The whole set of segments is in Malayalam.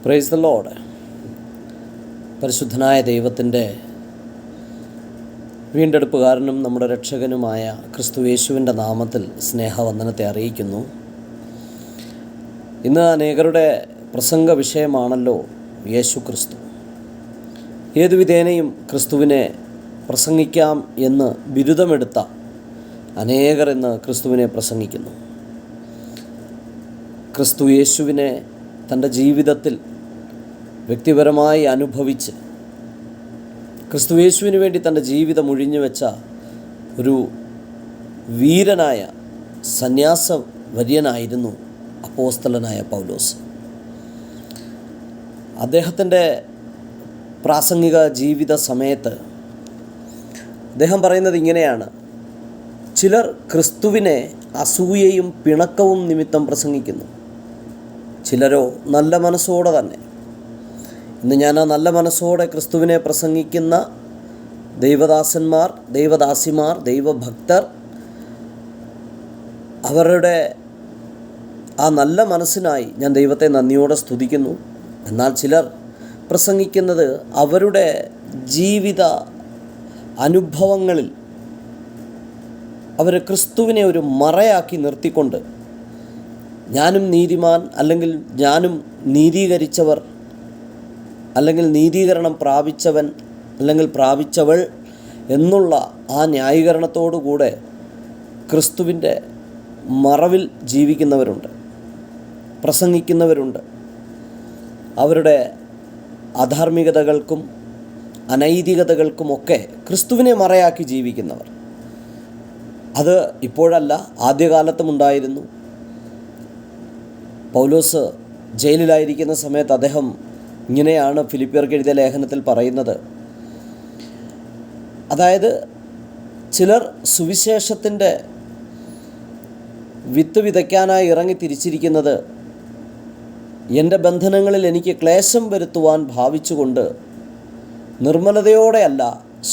Praise the Lord. പരിശുദ്ധനായ ദൈവത്തിൻ്റെ വീണ്ടെടുപ്പുകാരനും നമ്മുടെ രക്ഷകനുമായ ക്രിസ്തു യേശുവിൻ്റെ നാമത്തിൽ സ്നേഹവന്ദനത്തെ അറിയിക്കുന്നു. ഇന്ന് അനേകരുടെ പ്രസംഗ വിഷയമാണല്ലോ യേശു ക്രിസ്തു. ഏതു വിധേനയും ക്രിസ്തുവിനെ പ്രസംഗിക്കാം എന്ന് ബിരുദമെടുത്ത അനേകർ ഇന്ന് ക്രിസ്തുവിനെ പ്രസംഗിക്കുന്നു. ക്രിസ്തു യേശുവിനെ തൻ്റെ ജീവിതത്തിൽ വ്യക്തിപരമായി അനുഭവിച്ച് ക്രിസ്തു യേശുവിന് വേണ്ടി തൻ്റെ ജീവിതം ഒഴിഞ്ഞു വെച്ച ഒരു വീരനായ സന്യാസ വര്യനായിരുന്നു അപ്പോസ്തലനായ പൗലോസ്. അദ്ദേഹത്തിൻ്റെ പ്രാസംഗിക ജീവിത സമയത്ത് അദ്ദേഹം പറയുന്നത് ഇങ്ങനെയാണ്: ചിലർ ക്രിസ്തുവിനെ അസൂയയും പിണക്കവും നിമിത്തം പ്രസംഗിക്കുന്നു, ചിലരോ നല്ല മനസ്സോടെ തന്നെ. ഇന്ന് ഞാൻ ആ നല്ല മനസ്സോടെ ക്രിസ്തുവിനെ പ്രസംഗിക്കുന്ന ദൈവദാസന്മാർ, ദൈവദാസിമാർ, ദൈവഭക്തർ, അവരുടെ ആ നല്ല മനസ്സിനായി ഞാൻ ദൈവത്തെ നന്ദിയോടെ സ്തുതിക്കുന്നു. എന്നാൽ ചിലർ പ്രസംഗിക്കുന്നത് അവരുടെ ജീവിത അനുഭവങ്ങളിൽ അവർ ക്രിസ്തുവിനെ ഒരു മറയാക്കി നിർത്തിക്കൊണ്ട് ഞാനും നീതിമാൻ, അല്ലെങ്കിൽ ഞാനും നീതീകരിച്ചവർ, അല്ലെങ്കിൽ നീതീകരണം പ്രാപിച്ചവൻ, അല്ലെങ്കിൽ പ്രാപിച്ചവൾ എന്നുള്ള ആ ന്യായീകരണത്തോടുകൂടെ ക്രിസ്തുവിൻ്റെ മറവിൽ ജീവിക്കുന്നവരുണ്ട്, പ്രസംഗിക്കുന്നവരുണ്ട്. അവരുടെ അധാർമികതകൾക്കും അനൈതികതകൾക്കുമൊക്കെ ക്രിസ്തുവിനെ മറയാക്കി ജീവിക്കുന്നവർ. അത് ഇപ്പോഴല്ല, ആദ്യകാലത്തും ഉണ്ടായിരുന്നു. പൗലോസ് ജയിലിലായിരിക്കുന്ന സമയത്ത് അദ്ദേഹം ഇങ്ങനെയാണ് ഫിലിപ്പിയർക്ക് എഴുതിയ ലേഖനത്തിൽ പറയുന്നത്. അതായത്, ചിലർ സുവിശേഷത്തിൻ്റെ വിത്ത് വിതയ്ക്കാനായി ഇറങ്ങി തിരിച്ചിരിക്കുന്നത് എൻ്റെ ബന്ധനങ്ങളിൽ എനിക്ക് ക്ലേശം വരുത്തുവാൻ ഭാവിച്ചുകൊണ്ട് നിർമ്മലതയോടെയല്ല,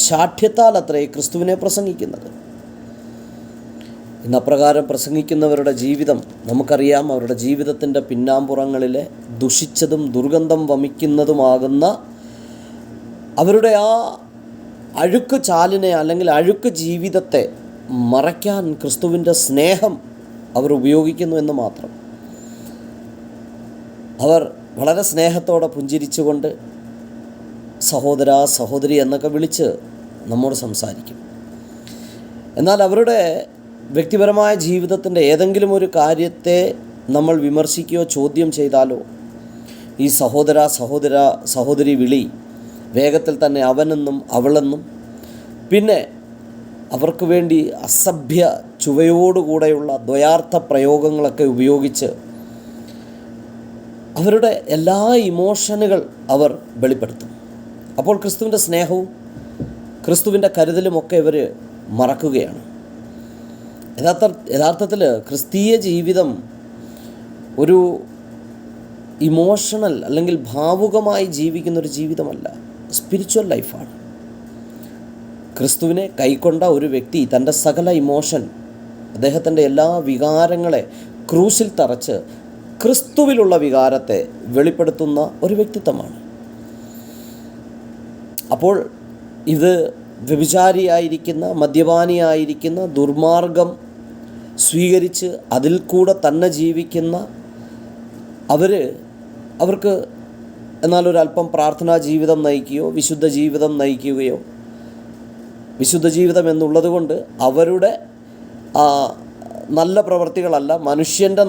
ശാഠ്യത്താൽ അത്രേ ക്രിസ്തുവിനെ പ്രസംഗിക്കുന്നത്. ഇന്നപ്രകാരം പ്രസംഗിക്കുന്നവരുടെ ജീവിതം നമുക്കറിയാം. അവരുടെ ജീവിതത്തിൻ്റെ പിന്നാമ്പുറങ്ങളിലെ ദുഷിച്ചതും ദുർഗന്ധം വമിക്കുന്നതുമാകുന്ന അവരുടെ ആ അഴുക്ക് ചാലിനെ, അല്ലെങ്കിൽ അഴുക്ക് ജീവിതത്തെ മറയ്ക്കാൻ ക്രിസ്തുവിൻ്റെ സ്നേഹം അവർ ഉപയോഗിക്കുന്നു എന്ന് മാത്രം. അവർ വളരെ സ്നേഹത്തോടെ പുഞ്ചിരിച്ചുകൊണ്ട് സഹോദര, സഹോദരി എന്നൊക്കെ വിളിച്ച് നമ്മോട് സംസാരിക്കും. എന്നാൽ അവരുടെ വ്യക്തിപരമായ ജീവിതത്തിൻ്റെ ഏതെങ്കിലും ഒരു കാര്യത്തെ നമ്മൾ വിമർശിക്കുകയോ ചോദ്യം ചെയ്താലോ ഈ സഹോദര, സഹോദരി വിളി വേഗത്തിൽ തന്നെ അവനെന്നും അവളെന്നും, പിന്നെ അവർക്ക് വേണ്ടി അസഭ്യ ചുവയോടുകൂടെയുള്ള ദ്വയാർത്ഥ പ്രയോഗങ്ങളൊക്കെ ഉപയോഗിച്ച് അവരുടെ എല്ലാ ഇമോഷനുകൾ അവർ വെളിപ്പെടുത്തും. അപ്പോൾ ക്രിസ്തുവിൻ്റെ സ്നേഹവും ക്രിസ്തുവിൻ്റെ കരുതലുമൊക്കെ ഇവർ മറക്കുകയാണ്. യഥാർത്ഥത്തിൽ ക്രിസ്തീയ ജീവിതം ഒരു ഇമോഷണൽ അല്ലെങ്കിൽ ഭാവുകമായി ജീവിക്കുന്നൊരു ജീവിതമല്ല, സ്പിരിച്വൽ ലൈഫാണ്. ക്രിസ്തുവിനെ കൈക്കൊണ്ട ഒരു വ്യക്തി തൻ്റെ സകല ഇമോഷൻ, അദ്ദേഹത്തിൻ്റെ എല്ലാ വികാരങ്ങളെ ക്രൂശിൽ തറച്ച് ക്രിസ്തുവിലുള്ള വികാരത്തെ വെളിപ്പെടുത്തുന്ന ഒരു വ്യക്തിത്വമാണ്. അപ്പോൾ ഇത് വ്യഭിചാരിയായിരിക്കുന്ന, മദ്യപാനിയായിരിക്കുന്ന, ദുർമാർഗം സ്വീകരിച്ച് അതിൽ കൂടെ തന്നെ ജീവിക്കുന്ന അവർക്ക് എന്നാലൊരല്പം പ്രാർത്ഥനാ ജീവിതം നയിക്കുകയോ വിശുദ്ധ ജീവിതം നയിക്കുകയോ, വിശുദ്ധ ജീവിതം എന്നുള്ളത് കൊണ്ട് അവരുടെ നല്ല പ്രവൃത്തികളല്ല, മനുഷ്യൻ്റെ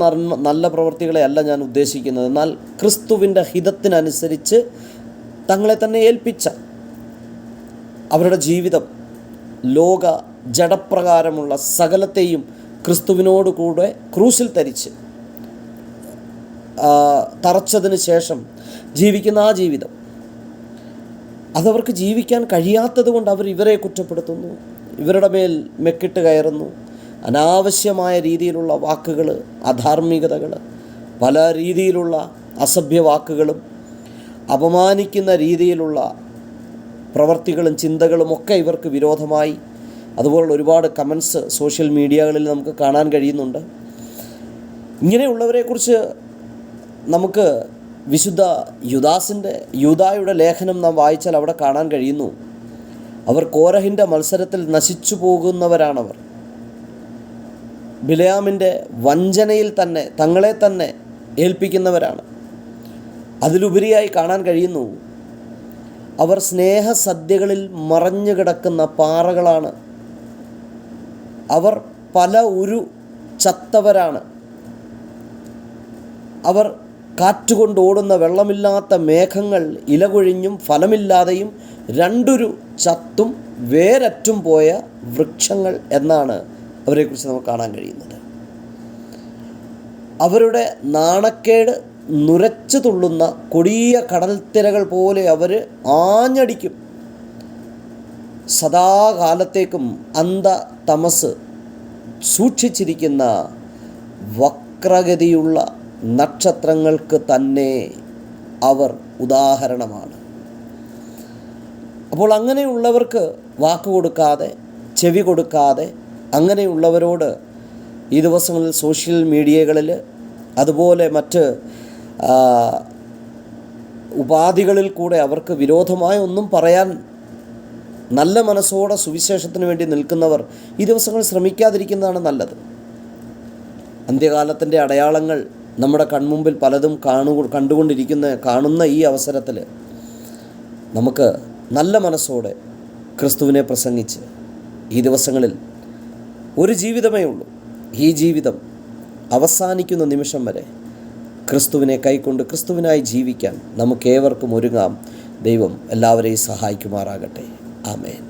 നല്ല പ്രവൃത്തികളെയല്ല ഞാൻ ഉദ്ദേശിക്കുന്നത്, എന്നാൽ ക്രിസ്തുവിൻ്റെ ഹിതത്തിനനുസരിച്ച് തങ്ങളെ തന്നെ ഏൽപ്പിച്ച അവരുടെ ജീവിതം ലോക ജഡപ്രകാരമുള്ള സകലത്തെയും ക്രിസ്തുവിനോട് കൂടെ ക്രൂശിൽ തറച്ചതിന് ശേഷം ജീവിക്കുന്ന ആ ജീവിതം, അതവർക്ക് ജീവിക്കാൻ കഴിയാത്തത് കൊണ്ട് അവർ ഇവരെ കുറ്റപ്പെടുത്തുന്നു, ഇവരുടെ മേൽ മെക്കിട്ട് കയറുന്നു. അനാവശ്യമായ രീതിയിലുള്ള വാക്കുകൾ, അധാർമികതകൾ, പല രീതിയിലുള്ള അസഭ്യ വാക്കുകളും അപമാനിക്കുന്ന രീതിയിലുള്ള പ്രവർത്തികളും ചിന്തകളുമൊക്കെ ഇവർക്ക് വിരോധമായി അതുപോലുള്ള ഒരുപാട് കമൻസ് സോഷ്യൽ മീഡിയകളിൽ നമുക്ക് കാണാൻ കഴിയുന്നുണ്ട്. ഇങ്ങനെയുള്ളവരെക്കുറിച്ച് നമുക്ക് വിശുദ്ധ യൂദായുടെ ലേഖനം നാം വായിച്ചാൽ അവിടെ കാണാൻ കഴിയുന്നു, അവർ കോരഹിൻ്റെ മത്സരത്തിൽ നശിച്ചു പോകുന്നവരാണവർ. ബിലയാമിൻ്റെ വഞ്ചനയിൽ തന്നെ തങ്ങളെ തന്നെ ഏൽപ്പിക്കുന്നവരാണ്. അതിലുപരിയായി കാണാൻ കഴിയുന്നു, അവർ സ്നേഹസദ്യകളിൽ മറഞ്ഞു കിടക്കുന്ന പാറകളാണ്. അവർ പല ചത്തവരാണ്. അവർ കാറ്റുകൊണ്ട് ഓടുന്ന വെള്ളമില്ലാത്ത മേഘങ്ങൾ, ഇലകൊഴിഞ്ഞും ഫലമില്ലാതെയും രണ്ടുരു ചത്തും വേരറ്റും പോയ വൃക്ഷങ്ങൾ എന്നാണ് അവരെക്കുറിച്ച് നമുക്ക് കാണാൻ കഴിയുന്നത്. അവരുടെ നാണക്കേട് നുരച്ചു തുള്ളുന്ന കൊടിയ കടൽത്തിരകൾ പോലെ അവർ ആഞ്ഞടിക്കും. സദാകാലത്തേക്കും അന്ധതമസ് സൂക്ഷിച്ചിരിക്കുന്ന വക്രഗതിയുള്ള നക്ഷത്രങ്ങൾക്ക് തന്നെ അവർ ഉദാഹരണമാണ്. അപ്പോൾ അങ്ങനെയുള്ളവർക്ക് വാക്ക് കൊടുക്കാതെ, ചെവി കൊടുക്കാതെ, അങ്ങനെയുള്ളവരോട് ഈ ദിവസങ്ങളിൽ സോഷ്യൽ മീഡിയകളിൽ അതുപോലെ മറ്റ് ഉപാധികളിൽ കൂടെ അവർക്ക് വിരോധമായ ഒന്നും പറയാൻ നല്ല മനസ്സോടെ സുവിശേഷത്തിന് വേണ്ടി നിൽക്കുന്നവർ ഈ ദിവസങ്ങളിൽ ശ്രമിക്കാതിരിക്കുന്നതാണ് നല്ലത്. അന്ത്യകാലത്തിൻ്റെ അടയാളങ്ങൾ നമ്മുടെ കൺമുമ്പിൽ പലതും കാണുന്ന ഈ അവസരത്തിൽ നമുക്ക് നല്ല മനസ്സോടെ ക്രിസ്തുവിനെ പ്രസംഗിച്ച് ഈ ദിവസങ്ങളിൽ ഒരു ജീവിതമേ ഉള്ളൂ. ഈ ജീവിതം അവസാനിക്കുന്ന നിമിഷം വരെ ക്രിസ്തുവിനെ കൈക്കൊണ്ട് ക്രിസ്തുവിനായി ജീവിക്കാൻ നമുക്കേവർക്കും ഒരുങ്ങാം. ദൈവം എല്ലാവരെയും സഹായിക്കുമാറാകട്ടെ. ആമേൻ.